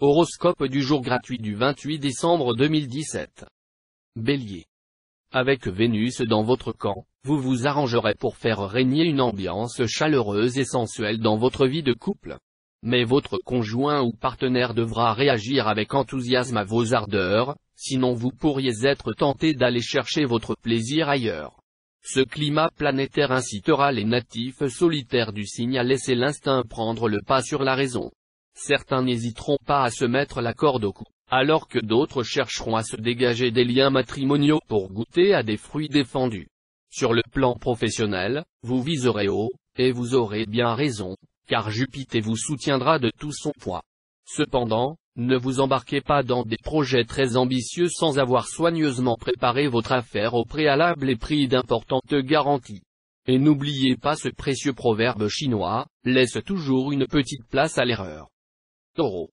Horoscope du jour gratuit du 28 décembre 2017. Bélier. Avec Vénus dans votre camp, vous vous arrangerez pour faire régner une ambiance chaleureuse et sensuelle dans votre vie de couple. Mais votre conjoint ou partenaire devra réagir avec enthousiasme à vos ardeurs, sinon vous pourriez être tenté d'aller chercher votre plaisir ailleurs. Ce climat planétaire incitera les natifs solitaires du signe à laisser l'instinct prendre le pas sur la raison. Certains n'hésiteront pas à se mettre la corde au cou, alors que d'autres chercheront à se dégager des liens matrimoniaux pour goûter à des fruits défendus. Sur le plan professionnel, vous viserez haut, et vous aurez bien raison, car Jupiter vous soutiendra de tout son poids. Cependant, ne vous embarquez pas dans des projets très ambitieux sans avoir soigneusement préparé votre affaire au préalable et pris d'importantes garanties. Et n'oubliez pas ce précieux proverbe chinois, laisse toujours une petite place à l'erreur. Taureau.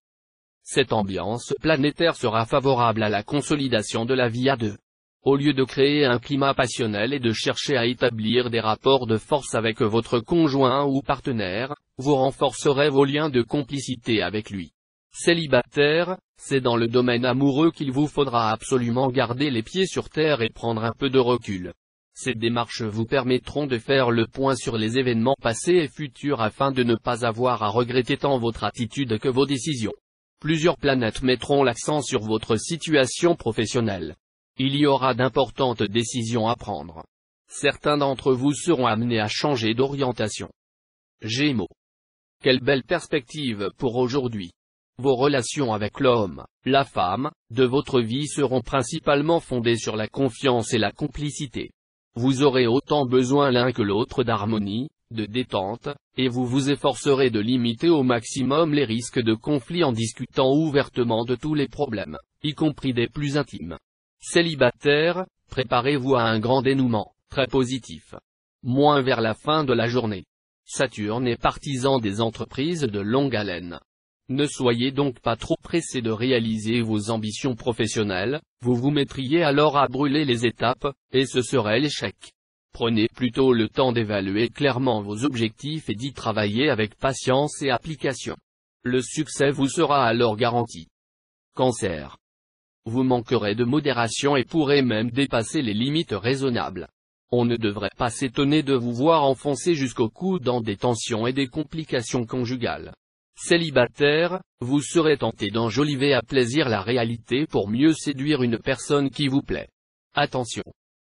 Cette ambiance planétaire sera favorable à la consolidation de la vie à deux. Au lieu de créer un climat passionnel et de chercher à établir des rapports de force avec votre conjoint ou partenaire, vous renforcerez vos liens de complicité avec lui. Célibataire, c'est dans le domaine amoureux qu'il vous faudra absolument garder les pieds sur terre et prendre un peu de recul. Ces démarches vous permettront de faire le point sur les événements passés et futurs afin de ne pas avoir à regretter tant votre attitude que vos décisions. Plusieurs planètes mettront l'accent sur votre situation professionnelle. Il y aura d'importantes décisions à prendre. Certains d'entre vous seront amenés à changer d'orientation. Gémeaux. Quelle belle perspective pour aujourd'hui. Vos relations avec l'homme, la femme, de votre vie seront principalement fondées sur la confiance et la complicité. Vous aurez autant besoin l'un que l'autre d'harmonie, de détente, et vous vous efforcerez de limiter au maximum les risques de conflit en discutant ouvertement de tous les problèmes, y compris des plus intimes. Célibataire, préparez-vous à un grand dénouement, très positif. Moins vers la fin de la journée. Saturne est partisan des entreprises de longue haleine. Ne soyez donc pas trop pressé de réaliser vos ambitions professionnelles, vous vous mettriez alors à brûler les étapes, et ce serait l'échec. Prenez plutôt le temps d'évaluer clairement vos objectifs et d'y travailler avec patience et application. Le succès vous sera alors garanti. Cancer. Vous manquerez de modération et pourrez même dépasser les limites raisonnables. On ne devrait pas s'étonner de vous voir enfoncer jusqu'au cou dans des tensions et des complications conjugales. Célibataire, vous serez tenté d'enjoliver à plaisir la réalité pour mieux séduire une personne qui vous plaît. Attention.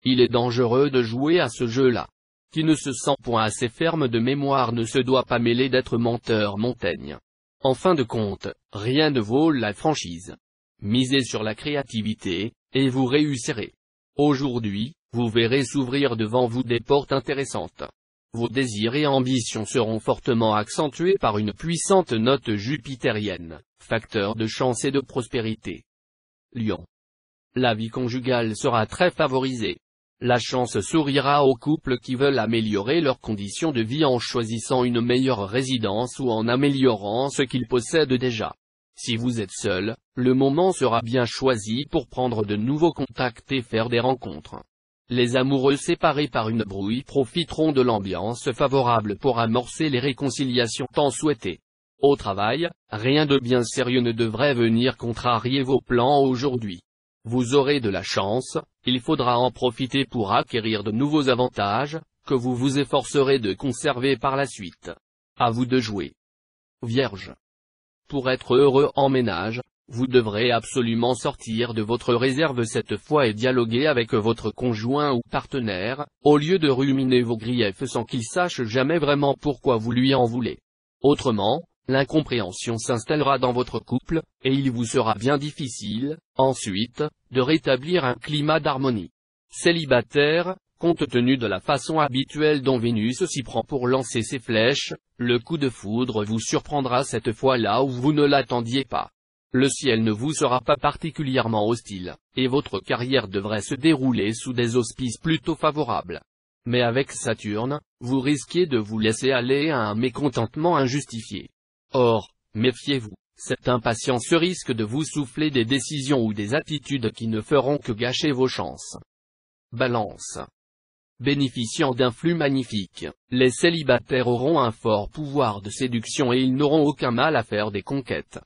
Il est dangereux de jouer à ce jeu-là. Qui ne se sent point assez ferme de mémoire ne se doit pas mêler d'être menteur Montaigne. En fin de compte, rien ne vaut la franchise. Misez sur la créativité, et vous réussirez. Aujourd'hui, vous verrez s'ouvrir devant vous des portes intéressantes. Vos désirs et ambitions seront fortement accentués par une puissante note jupitérienne, facteur de chance et de prospérité. Lion. La vie conjugale sera très favorisée. La chance sourira aux couples qui veulent améliorer leurs conditions de vie en choisissant une meilleure résidence ou en améliorant ce qu'ils possèdent déjà. Si vous êtes seul, le moment sera bien choisi pour prendre de nouveaux contacts et faire des rencontres. Les amoureux séparés par une brouille profiteront de l'ambiance favorable pour amorcer les réconciliations tant souhaitées. Au travail, rien de bien sérieux ne devrait venir contrarier vos plans aujourd'hui. Vous aurez de la chance, il faudra en profiter pour acquérir de nouveaux avantages, que vous vous efforcerez de conserver par la suite. À vous de jouer. Vierge. Pour être heureux en ménage, vous devrez absolument sortir de votre réserve cette fois et dialoguer avec votre conjoint ou partenaire, au lieu de ruminer vos griefs sans qu'il sache jamais vraiment pourquoi vous lui en voulez. Autrement, l'incompréhension s'installera dans votre couple, et il vous sera bien difficile, ensuite, de rétablir un climat d'harmonie. Célibataire, compte tenu de la façon habituelle dont Vénus s'y prend pour lancer ses flèches, le coup de foudre vous surprendra cette fois là où vous ne l'attendiez pas. Le ciel ne vous sera pas particulièrement hostile, et votre carrière devrait se dérouler sous des auspices plutôt favorables. Mais avec Saturne, vous risquez de vous laisser aller à un mécontentement injustifié. Or, méfiez-vous, cette impatience risque de vous souffler des décisions ou des attitudes qui ne feront que gâcher vos chances. Balance. Bénéficiant d'un flux magnifique, les célibataires auront un fort pouvoir de séduction et ils n'auront aucun mal à faire des conquêtes.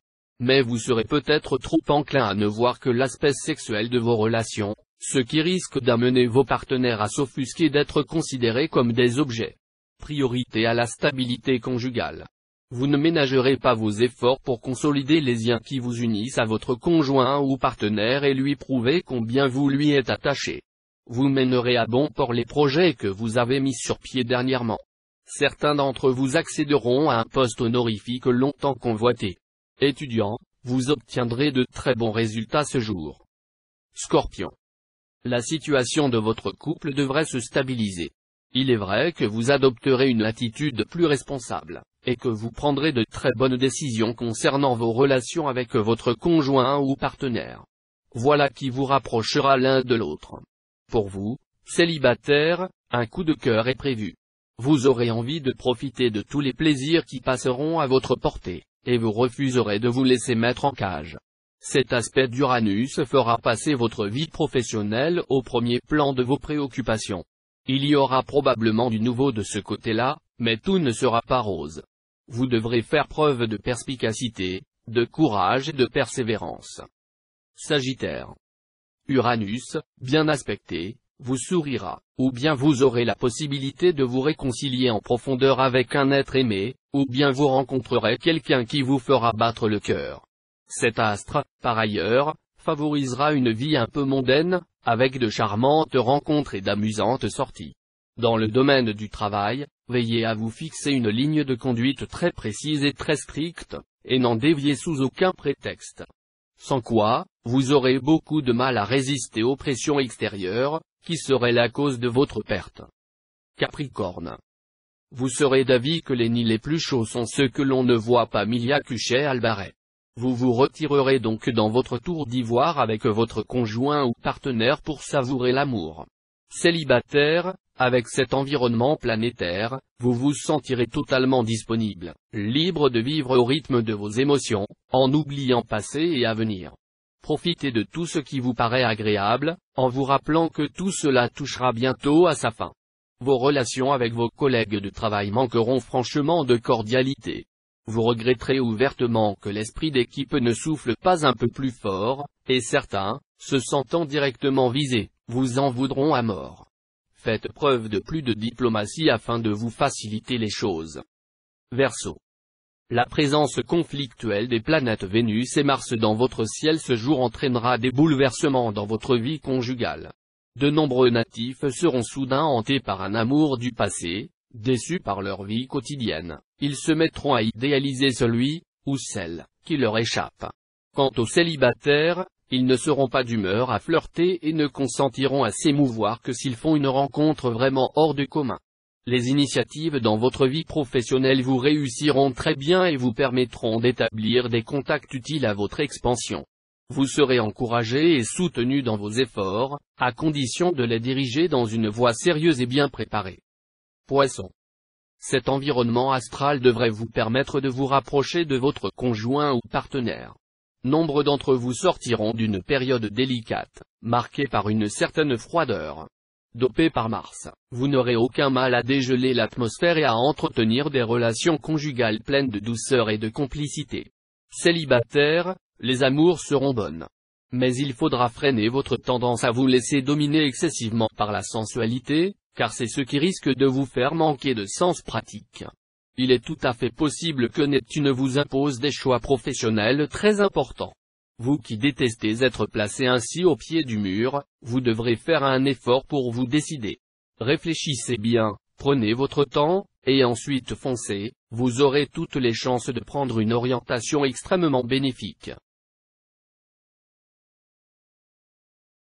mais vous serez peut-être trop enclin à ne voir que l'aspect sexuel de vos relations, ce qui risque d'amener vos partenaires à s'offusquer d'être considérés comme des objets. Priorité à la stabilité conjugale. Vous ne ménagerez pas vos efforts pour consolider les liens qui vous unissent à votre conjoint ou partenaire et lui prouver combien vous lui êtes attaché. Vous mènerez à bon port les projets que vous avez mis sur pied dernièrement. Certains d'entre vous accéderont à un poste honorifique longtemps convoité. Étudiants, vous obtiendrez de très bons résultats ce jour. Scorpion. La situation de votre couple devrait se stabiliser. Il est vrai que vous adopterez une attitude plus responsable, et que vous prendrez de très bonnes décisions concernant vos relations avec votre conjoint ou partenaire. Voilà qui vous rapprochera l'un de l'autre. Pour vous, célibataire, un coup de cœur est prévu. Vous aurez envie de profiter de tous les plaisirs qui passeront à votre portée, et vous refuserez de vous laisser mettre en cage. Cet aspect d'Uranus fera passer votre vie professionnelle au premier plan de vos préoccupations. Il y aura probablement du nouveau de ce côté-là, mais tout ne sera pas rose. Vous devrez faire preuve de perspicacité, de courage et de persévérance. Sagittaire. Uranus, bien aspecté, vous sourira, ou bien vous aurez la possibilité de vous réconcilier en profondeur avec un être aimé, ou bien vous rencontrerez quelqu'un qui vous fera battre le cœur. Cet astre, par ailleurs, favorisera une vie un peu mondaine, avec de charmantes rencontres et d'amusantes sorties. Dans le domaine du travail, veillez à vous fixer une ligne de conduite très précise et très stricte, et n'en déviez sous aucun prétexte. Sans quoi, vous aurez beaucoup de mal à résister aux pressions extérieures, qui seraient la cause de votre perte. Capricorne. Vous serez d'avis que les nids les plus chauds sont ceux que l'on ne voit pas. Milia Cuchet-Albaret. Vous vous retirerez donc dans votre tour d'ivoire avec votre conjoint ou partenaire pour savourer l'amour. Célibataire, avec cet environnement planétaire, vous vous sentirez totalement disponible, libre de vivre au rythme de vos émotions, en oubliant passé et avenir. Profitez de tout ce qui vous paraît agréable, en vous rappelant que tout cela touchera bientôt à sa fin. Vos relations avec vos collègues de travail manqueront franchement de cordialité. Vous regretterez ouvertement que l'esprit d'équipe ne souffle pas un peu plus fort, et certains, se sentant directement visés, vous en voudront à mort. Faites preuve de plus de diplomatie afin de vous faciliter les choses. Verseau. La présence conflictuelle des planètes Vénus et Mars dans votre ciel ce jour entraînera des bouleversements dans votre vie conjugale. De nombreux natifs seront soudain hantés par un amour du passé, déçus par leur vie quotidienne. Ils se mettront à idéaliser celui, ou celle, qui leur échappe. Quant aux célibataires, ils ne seront pas d'humeur à flirter et ne consentiront à s'émouvoir que s'ils font une rencontre vraiment hors du commun. Les initiatives dans votre vie professionnelle vous réussiront très bien et vous permettront d'établir des contacts utiles à votre expansion. Vous serez encouragé et soutenu dans vos efforts, à condition de les diriger dans une voie sérieuse et bien préparée. Poisson. Cet environnement astral devrait vous permettre de vous rapprocher de votre conjoint ou partenaire. Nombre d'entre vous sortiront d'une période délicate, marquée par une certaine froideur. Dopé par Mars, vous n'aurez aucun mal à dégeler l'atmosphère et à entretenir des relations conjugales pleines de douceur et de complicité. Célibataire, les amours seront bonnes. Mais il faudra freiner votre tendance à vous laisser dominer excessivement par la sensualité, car c'est ce qui risque de vous faire manquer de sens pratique. Il est tout à fait possible que Neptune vous impose des choix professionnels très importants. Vous qui détestez être placé ainsi au pied du mur, vous devrez faire un effort pour vous décider. Réfléchissez bien, prenez votre temps, et ensuite foncez, vous aurez toutes les chances de prendre une orientation extrêmement bénéfique.